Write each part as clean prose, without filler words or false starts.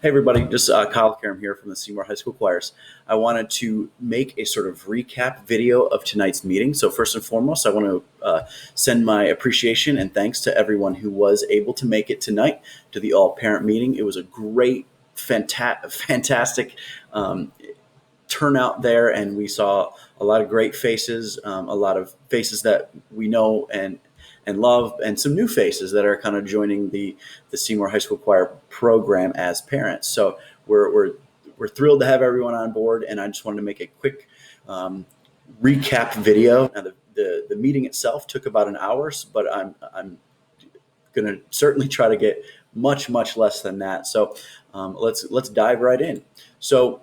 Hey everybody, just Kyle Karam here from the Seymour High School Choirs. I wanted to make a sort of recap video of tonight's meeting. So first and foremost, I want to send my appreciation and thanks to everyone who was able to make it tonight to the all-parent meeting. It was a great, fantastic turnout there, and we saw a lot of great faces, a lot of faces that we know and love, and some new faces that are kind of joining the Seymour High School Choir program as parents. So we're thrilled to have everyone on board, and I just wanted to make a quick recap video. Now the meeting itself took about an hour, but I'm going to certainly try to get much less than that. So let's dive right in. So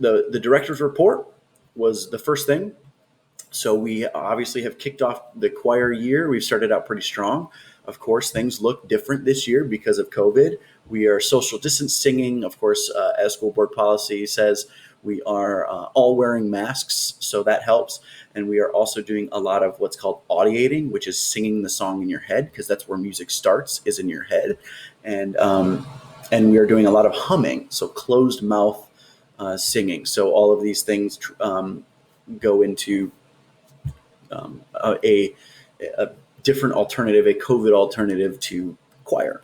the director's report was the first thing. So we obviously have kicked off the choir year. We've started out pretty strong. Of course, things look different this year because of COVID. We are social distance singing. Of course, as school board policy says, we are all wearing masks, so that helps. And we are also doing a lot of what's called audiating, which is singing the song in your head, because that's where music starts, is in your head. And we are doing a lot of humming, so closed mouth singing. So all of these things go into a different alternative, a COVID alternative to choir.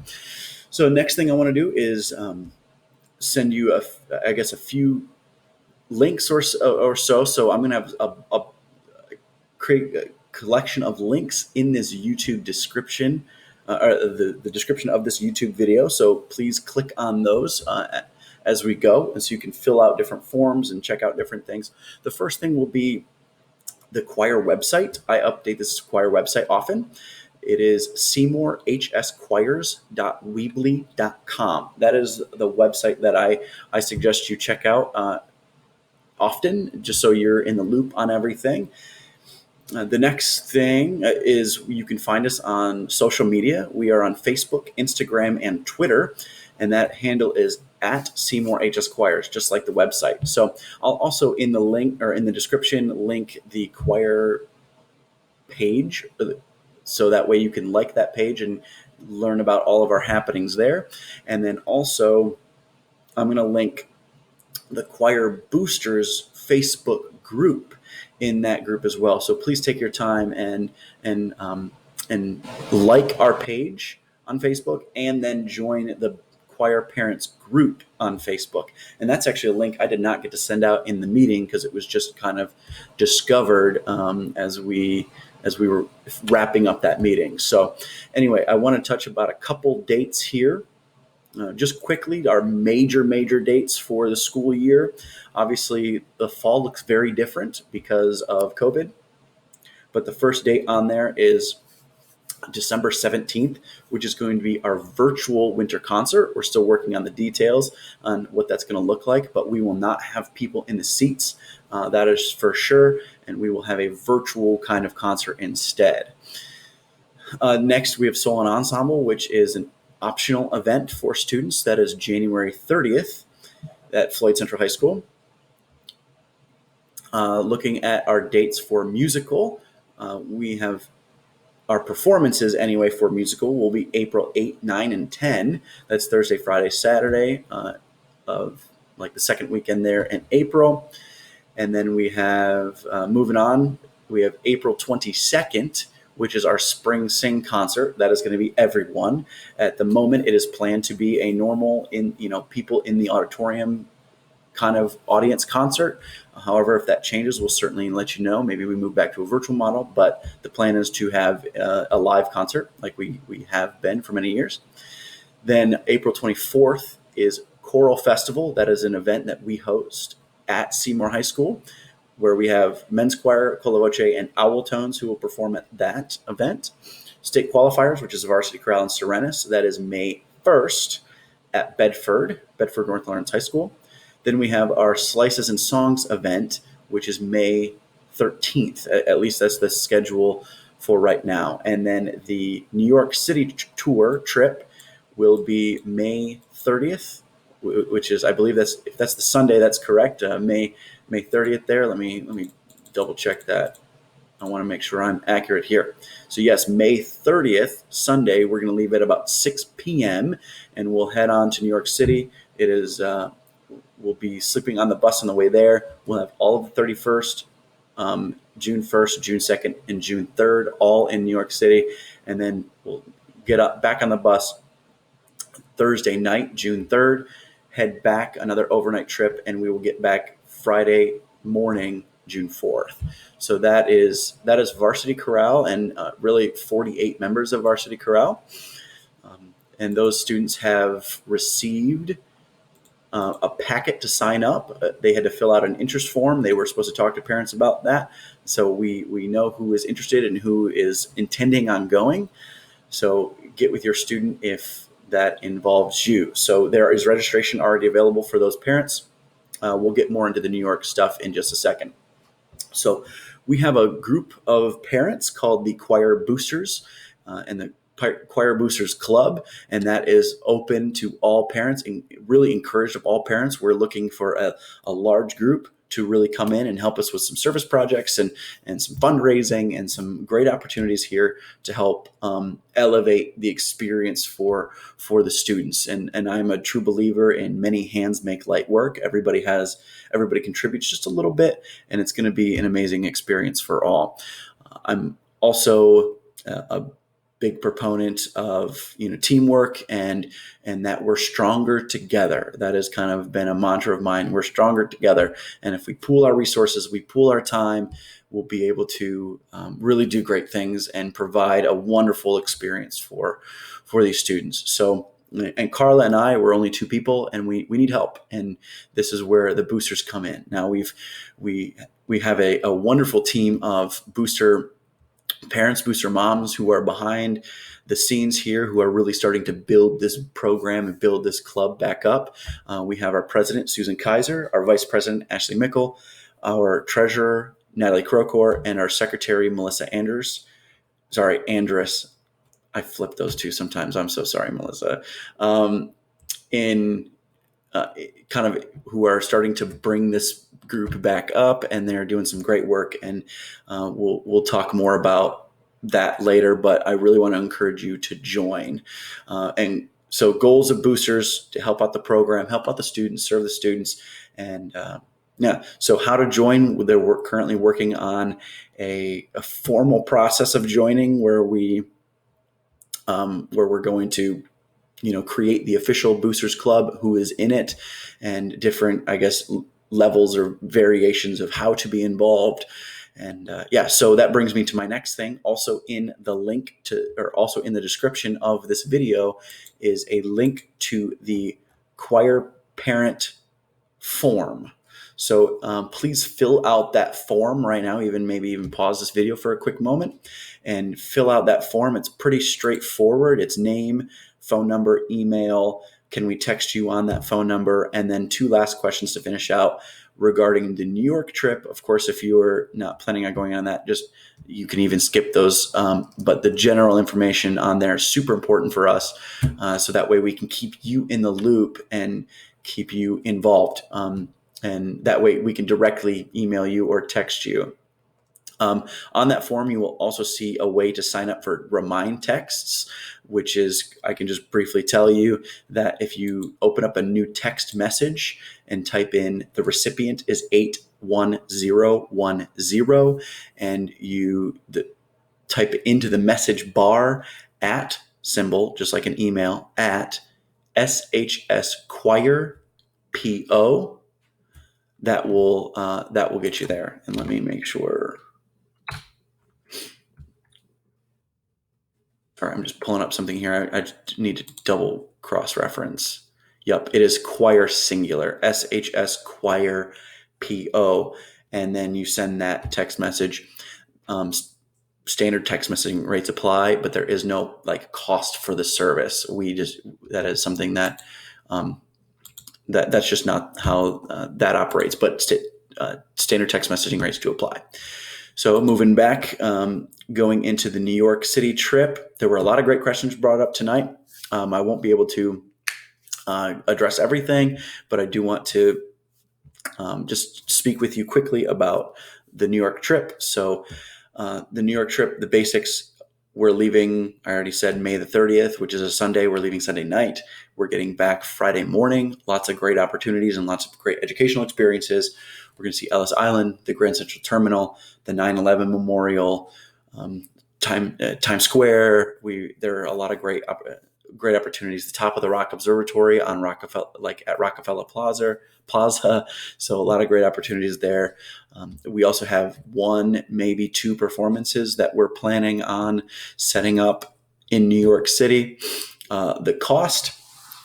So next thing I want to do is send you a few links or so. So I'm going to have create a collection of links in this YouTube description, or the description of this YouTube video. So please click on those as we go, and so you can fill out different forms and check out different things. The first thing will be the choir website. I update this choir website often. It is seymourhschoirs.weebly.com. That is the website that I suggest you check out often, just so you're in the loop on everything. The next thing is you can find us on social media. We are on Facebook, Instagram, and Twitter, and that handle is at Seymour HS Choirs, just like the website. So I'll also in the link or in the description link the choir page, so that way you can like that page and learn about all of our happenings there. And then also I'm going to link the Choir Boosters Facebook group in that group as well. So please take your time and like our page on Facebook, and then join the Choir Parents group on Facebook. And that's actually a link I did not get to send out in the meeting because it was just kind of discovered as we were wrapping up that meeting. So anyway, I want to touch about a couple dates here. Just quickly, our major dates for the school year. Obviously, the fall looks very different because of COVID, but the first date on there is December 17th, which is going to be our virtual winter concert. We're still working on the details on what that's going to look like, but we will not have people in the seats. That is for sure, and we will have a virtual kind of concert instead. Next, we have Soul and Ensemble, which is an optional event for students. That is January 30th at Floyd Central High School. Looking at our dates for musical, we have our performances anyway for musical will be April 8, 9, and 10. That's Thursday, Friday, Saturday of like the second weekend there in April. And then we have, moving on, we have April 22nd, which is our Spring Sing concert. That is going to be everyone. At the moment, it is planned to be a normal, people in the auditorium kind of audience concert. However, if that changes, we'll certainly let you know. Maybe we move back to a virtual model, but the plan is to have a live concert like we have been for many years. Then April 24th is Choral Festival. That is an event that we host at Seymour High School, where we have men's choir, Cola Voce, and Owl Tones who will perform at that event. State qualifiers, which is Varsity Chorale and Serenus, that is May 1st at Bedford North Lawrence High School. Then we have our Slices and Songs event, which is May 13th. At least that's the schedule for right now. And then the New York City tour trip will be May 30th, which is, I believe if that's the Sunday, that's correct. May 30th there. Let me double check that. I want to make sure I'm accurate here. So yes, May 30th, Sunday, we're going to leave at about 6 p.m. and we'll head on to New York City. It is. We'll be sleeping on the bus on the way there. We'll have all of the 31st, June 1st, June 2nd, and June 3rd, all in New York City. And then we'll get up back on the bus Thursday night, June 3rd, head back another overnight trip, and we will get back Friday morning, June 4th. So that is Varsity Chorale, and really 48 members of Varsity Chorale. And those students have received a packet to sign up. They had to fill out an interest form. They were supposed to talk to parents about that. So we know who is interested and who is intending on going. So get with your student if that involves you. So there is registration already available for those parents. We'll get more into the New York stuff in just a second. So we have a group of parents called the Choir Boosters, and the Choir Boosters Club, and that is open to all parents and really encouraged of all parents. We're looking for a large group to really come in and help us with some service projects and some fundraising and some great opportunities here to help elevate the experience for the students. And I'm a true believer in many hands make light work. Everybody contributes just a little bit, and it's going to be an amazing experience for all. I'm also a big proponent of teamwork and that we're stronger together. That has kind of been a mantra of mine. We're stronger together, and if we pool our resources, we pool our time, we'll be able to really do great things and provide a wonderful experience for these students. So, and Carla and I, we're only two people, and we need help, and this is where the boosters come in. Now we have a wonderful team of booster parents, booster moms who are behind the scenes here, who are really starting to build this program and build this club back up. We have our president, Susan Kaiser, our vice president, Ashley Mickle, our treasurer, Natalie Krokor, and our secretary, Melissa Andrus. I flip those two sometimes. I'm so sorry, Melissa. Kind of who are starting to bring this group back up, and they're doing some great work, and we'll talk more about that later, but I really want to encourage you to join. And so goals of boosters: to help out the program, help out the students, serve the students, and so how to join. We're currently working on a formal process of joining where we're going to create the official Boosters Club, who is in it, and different, I guess, levels or variations of how to be involved. And so that brings me to my next thing. Also in the description of this video is a link to the choir parent form. So please fill out that form right now, maybe even pause this video for a quick moment and fill out that form. It's pretty straightforward. It's name, phone number, email. Can we text you on that phone number? And then two last questions to finish out regarding the New York trip. Of course, if you are not planning on going on that, you can even skip those. But the general information on there is super important for us. So that way we can keep you in the loop and keep you involved. And that way we can directly email you or text you. On that form, you will also see a way to sign up for remind texts, which is, I can just briefly tell you that if you open up a new text message and type in, the recipient is 81010, and you type into the message bar at symbol, just like an email, at SHS Choir PO, that will get you there. And let me make sure. Sorry, I'm just pulling up something here. I just need to double cross-reference. Yep, it is choir singular, SHS Choir PO. And then you send that text message. Standard text messaging rates apply, but there is no cost for the service. That is something that that's just not how that operates, but standard text messaging rates do apply. So moving back, going into the New York City trip, there were a lot of great questions brought up tonight. I won't be able to address everything, but I do want to just speak with you quickly about the New York trip. So the New York trip, the basics, we're leaving, I already said May the 30th, which is a Sunday. We're leaving Sunday night. We're getting back Friday morning. Lots of great opportunities and lots of great educational experiences. We're going to see Ellis Island, the Grand Central Terminal, the 9/11 Memorial, Times Square. There are a lot of great opportunities. The top of the Rock Observatory on Rockefeller, like at Rockefeller Plaza. So a lot of great opportunities there. We also have one, maybe two performances that we're planning on setting up in New York City. The cost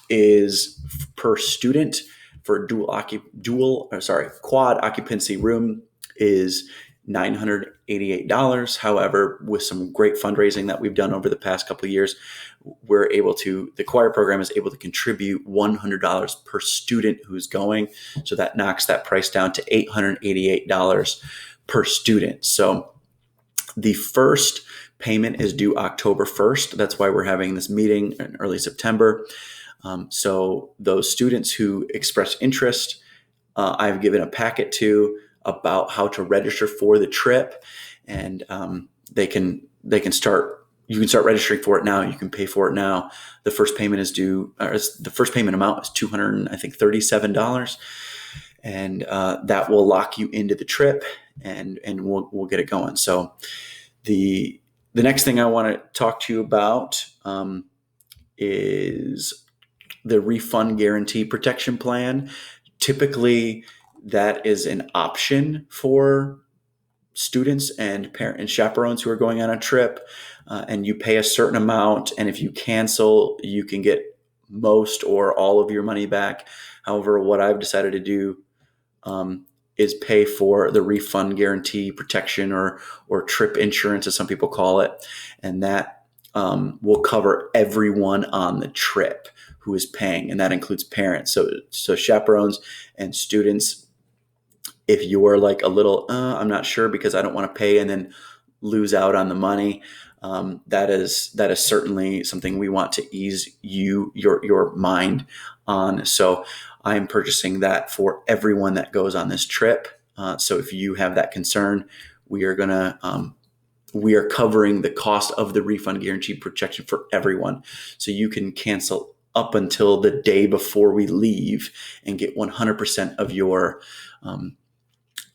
is per student for quad occupancy room is $988. However, with some great fundraising that we've done over the past couple of years, the choir program is able to contribute $100 per student who's going. So that knocks that price down to $888 per student. So the first payment is due October 1st. That's why we're having this meeting in early September. So those students who express interest, I've given a packet to about how to register for the trip, and they can start. You can start registering for it now. You can pay for it now. The first payment is due. The first payment amount is $237, and that will lock you into the trip, and we'll get it going. So the next thing I want to talk to you about is the refund guarantee protection plan. Typically, that is an option for students and parent and chaperones who are going on a trip, and you pay a certain amount. And if you cancel, you can get most or all of your money back. However, what I've decided to do is pay for the refund guarantee protection or trip insurance, as some people call it, and that will cover everyone on the trip who is paying, and that includes parents. So chaperones and students. If you're like a little, I'm not sure because I don't want to pay and then lose out on the money, that is certainly something we want to ease your mind on. So I'm purchasing that for everyone that goes on this trip. So if you have that concern, we are covering the cost of the refund guarantee protection for everyone. So you can cancel up until the day before we leave and get 100%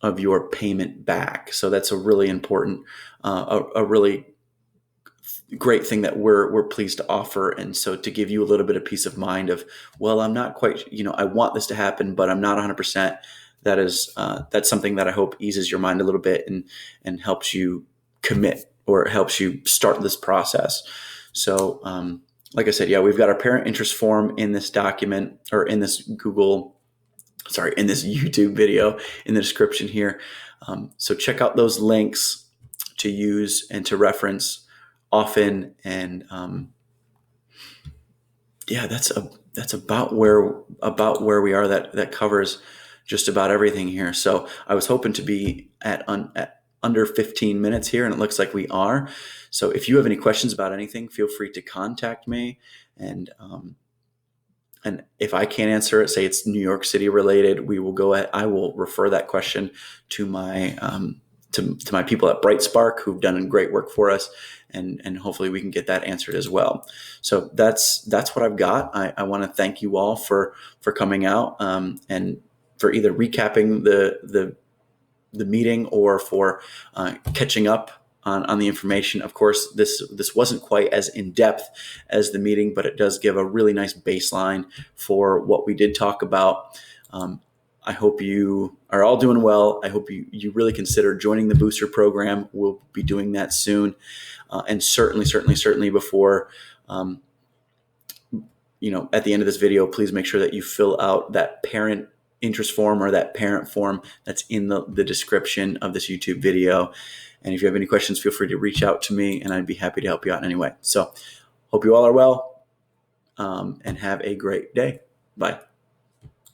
of your payment back. So that's a really important, a really great thing that we're pleased to offer. And so to give you a little bit of peace of mind of, well, I'm not quite, I want this to happen, but I'm not 100%. That's something that I hope eases your mind a little bit and helps you commit or helps you start this process. So, like I said, we've got our parent interest form in this document or in this in this YouTube video in the description here. So check out those links to use and to reference often. And that's about where we are. That covers just about everything here. So I was hoping to be at under 15 minutes here, and it looks like we are. So if you have any questions about anything, feel free to contact me. And if I can't answer it, say it's New York City related, I will refer that question to my to my people at BrightSpark, who've done great work for us, and hopefully we can get that answered as well. So that's what I've got. I want to thank you all for coming out and for either recapping the meeting or for catching up on the information. Of course, this wasn't quite as in-depth as the meeting, but it does give a really nice baseline for what we did talk about. I hope you are all doing well. I hope you really consider joining the booster program. We'll be doing that soon. And certainly before, at the end of this video, please make sure that you fill out that parent interest form or that parent form that's in the description of this YouTube video. And if you have any questions, feel free to reach out to me and I'd be happy to help you out in any way. So hope you all are well, and have a great day. Bye.